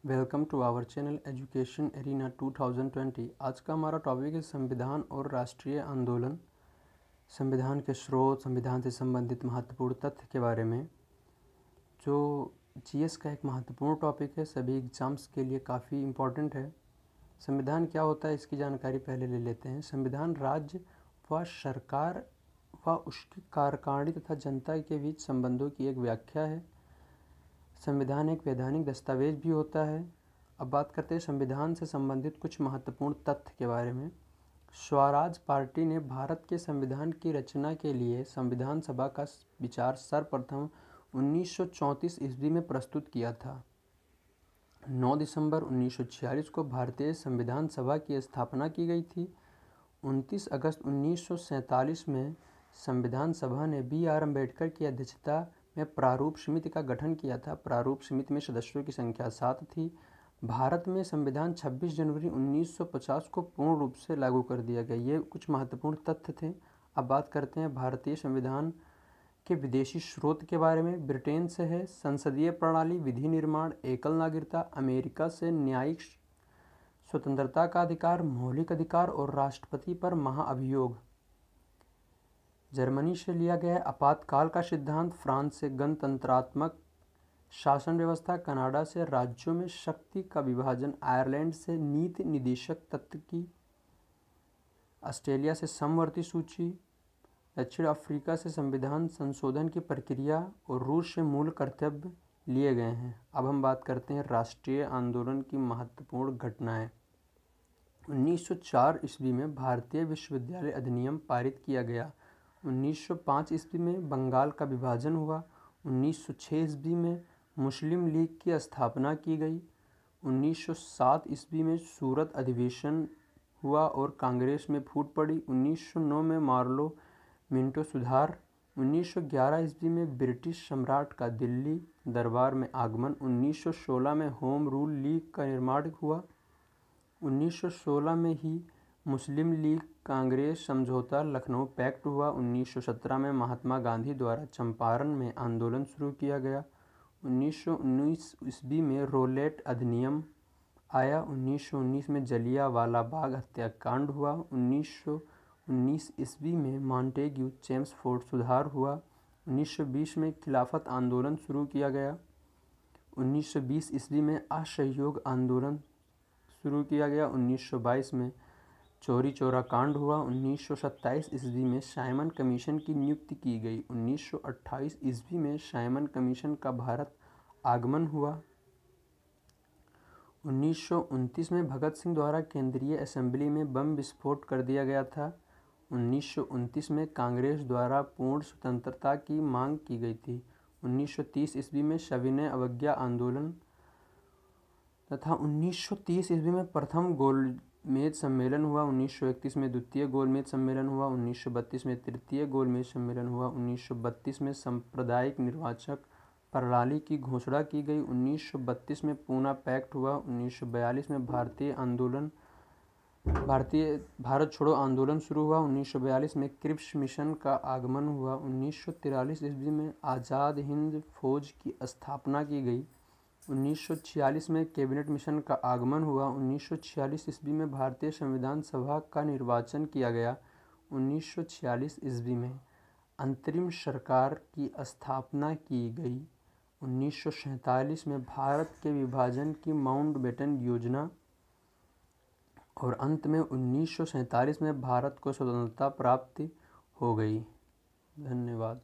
Welcome to our channel education arena 2020। आज का हमारा टॉपिक है संविधान और राष्ट्रीय आंदोलन। संविधान के स्रोत, संविधान से संबंधित महत्वपूर्ण तथ्य के बारे में, जो जीएस का एक महत्वपूर्ण टॉपिक है, सभी एग्जाम्स के लिए काफ़ी इम्पोर्टेंट है। संविधान क्या होता है, इसकी जानकारी पहले ले लेते हैं। संविधान राज्य व सरकार व उसकी कार्यकारिणी तथा जनता के बीच संबंधों की एक व्याख्या है। संविधान एक वैधानिक दस्तावेज भी होता है। अब बात करते हैं संविधान से संबंधित कुछ महत्वपूर्ण तथ्य के बारे में। स्वराज पार्टी ने भारत के संविधान की रचना के लिए संविधान सभा का विचार सर्वप्रथम 1934 ईस्वी में प्रस्तुत किया था। 9 दिसंबर 1946 को भारतीय संविधान सभा की स्थापना की गई थी। 29 अगस्त 1947 में संविधान सभा ने बी.आर. अम्बेडकर की अध्यक्षता में प्रारूप समिति का गठन किया था। प्रारूप समिति में सदस्यों की संख्या 7 थी। भारत में संविधान 26 जनवरी 1950 को पूर्ण रूप से लागू कर दिया गया। ये कुछ महत्वपूर्ण तथ्य थे। अब बात करते हैं भारतीय संविधान के विदेशी स्रोत के बारे में। ब्रिटेन से है संसदीय प्रणाली, विधि निर्माण, एकल नागरिकता। अमेरिका से न्यायिक स्वतंत्रता का अधिकार, मौलिक अधिकार और राष्ट्रपति पर महाअभियोग। जर्मनी से लिया गया है आपातकाल का सिद्धांत। फ्रांस से गणतंत्रात्मक शासन व्यवस्था। कनाडा से राज्यों में शक्ति का विभाजन। आयरलैंड से नीति निदेशक तत्व की। ऑस्ट्रेलिया से समवर्ती सूची। दक्षिण अफ्रीका से संविधान संशोधन की प्रक्रिया और रूस से मूल कर्तव्य लिए गए हैं। अब हम बात करते हैं राष्ट्रीय आंदोलन की महत्वपूर्ण घटनाएं। 1904 ईस्वी में भारतीय विश्वविद्यालय अधिनियम पारित किया गया। 1905 ईस्वी में बंगाल का विभाजन हुआ। 1906 ईस्वी में मुस्लिम लीग की स्थापना की गई। 1907 ईस्वी में सूरत अधिवेशन हुआ और कांग्रेस में फूट पड़ी। 1909 में मार्लो मिंटो सुधार। 1911 ईस्वी में ब्रिटिश सम्राट का दिल्ली दरबार में आगमन। 1916 में होम रूल लीग का निर्माण हुआ। 1916 में ही मुस्लिम लीग कांग्रेस समझौता लखनऊ पैक्ट हुआ। 1917 में महात्मा गांधी द्वारा चंपारण में आंदोलन शुरू किया गया। 1919 ईस्वी में रोलेट अधिनियम आया। 1919 में जलियांवाला बाग हत्याकांड हुआ। 1919 ईस्वी में मॉन्टेग्यू चेम्सफोर्ड सुधार हुआ। 1920 में खिलाफत आंदोलन शुरू किया गया। 1920 ईस्वी में असहयोग आंदोलन शुरू किया गया। 1922 में चौरी चौरा कांड हुआ। 1927 ईस्वी में साइमन कमीशन की नियुक्ति की गई। 1928 ईस्वी में साइमन कमीशन का भारत आगमन हुआ। 1929 में भगत सिंह द्वारा केंद्रीय असेंबली में बम विस्फोट कर दिया गया था। 1929 में कांग्रेस द्वारा पूर्ण स्वतंत्रता की मांग की गई थी। 1930 ईस्वी में सविनय अवज्ञा आंदोलन तथा 1930 ईस्वी में प्रथम गोलमेज सम्मेलन हुआ। 1931 में द्वितीय गोलमेज सम्मेलन हुआ। 1932 में तृतीय गोलमेज सम्मेलन हुआ। 1932 में सांप्रदायिक निर्वाचक प्रणाली की घोषणा की गई। 1932 में पूना पैक्ट हुआ। 1942 में भारत छोड़ो आंदोलन शुरू हुआ। 1942 में क्रिप्स मिशन का आगमन हुआ। 1943 ईस्वी में आज़ाद हिंद फौज की स्थापना की गई। 1946 में कैबिनेट मिशन का आगमन हुआ। 1946 ईस्वी में भारतीय संविधान सभा का निर्वाचन किया गया। 1946 ईस्वी में अंतरिम सरकार की स्थापना की गई। 1947 में भारत के विभाजन की माउंटबेटन योजना और अंत में 1947 में भारत को स्वतंत्रता प्राप्ति हो गई। धन्यवाद।